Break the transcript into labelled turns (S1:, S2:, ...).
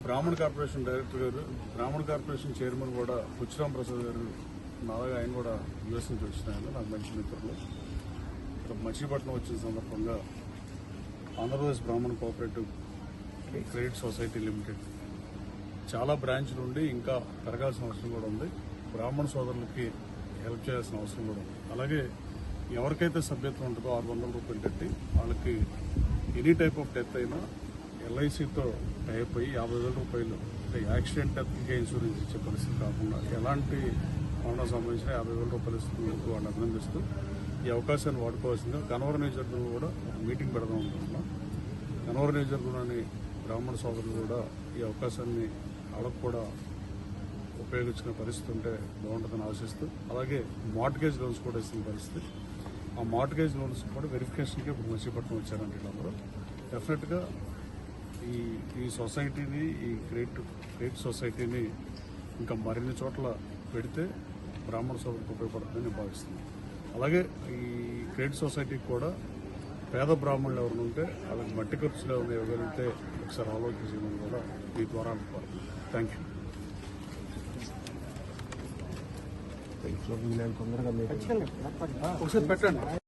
S1: బ్రాహ్మణ corporation director గారు, బ్రాహ్మణ కార్పొరేషన్ చైర్మన్ కూడా పుచ్చిరామ్ ప్రసాద్ గారు, నాలుగు ఆయన కూడా యుఎస్ నుంచి వచ్చినాయని నాకు మంచి మిత్రులు. మచిలీపట్నం వచ్చిన సందర్భంగా ఆంధ్రప్రదేశ్ బ్రాహ్మణ కోఆపరేటివ్ క్రెడిట్ సొసైటీ లిమిటెడ్ చాలా బ్రాంచ్లు ఉండి ఇంకా పెరగాల్సిన అవసరం కూడా ఉంది. బ్రాహ్మణ సోదరులకి హెల్ప్ చేయాల్సిన అవసరం కూడా ఉంది. అలాగే ఎవరికైతే సభ్యత్వం ఉంటుందో 600 రూపాయలు కట్టి వాళ్ళకి ఎనీ టైప్ ఆఫ్ డెత్ అయినా ఎల్ఐసితో టైప్ అయ్యి 50,000 రూపాయలు అంటే యాక్సిడెంట్ డెత్కి ఇన్సూరెన్స్ ఇచ్చే పరిస్థితి కాకుండా ఎలాంటి మరణం సంబంధించిన 50,000 రూపాయలు ఇస్తున్నందుకు వాళ్ళు అభినందిస్తూ ఈ అవకాశాన్ని వాడుకోవాల్సిందిగా గన్నవరం నియోజకవర్గంలో కూడా ఒక మీటింగ్ పెడదాం అనుకుంటున్నాం. గన్నవరం నియోజకవర్గంలోని బ్రాహ్మణ సోదరులు కూడా ఈ అవకాశాన్ని వాళ్ళకు కూడా ఉపయోగించుకునే పరిస్థితి ఉంటే బాగుంటుందని ఆశిస్తూ, అలాగే మార్ట్గేజ్ లోన్స్ కూడా ఇస్తున్న పరిస్థితి. ఆ మార్ట్గేజ్ లోన్స్ కూడా వెరిఫికేషన్కి ఇప్పుడు మచిలీపట్నం వచ్చారంటే వీళ్ళందరూ డెఫినెట్గా ఈ సొసైటీని, ఈ క్రెడిట్ సొసైటీని ఇంకా మరిన్ని చోట్ల పెడితే బ్రాహ్మణ సోదరులకు ఉపయోగపడుతుందని నేను భావిస్తున్నాను. అలాగే ఈ క్రెడిట్ సొసైటీకి కూడా పేద బ్రాహ్మణులు ఎవరు ఉంటే వాళ్ళకి మట్టి ఖర్చులు ఏమైనా ఇవ్వగలిగితే ఒకసారి ఆలోచించడం కూడా మీ ద్వారా అనుకోవాలి. Thank you.
S2: తొందరగా
S1: ఒకసారి పెట్టండి.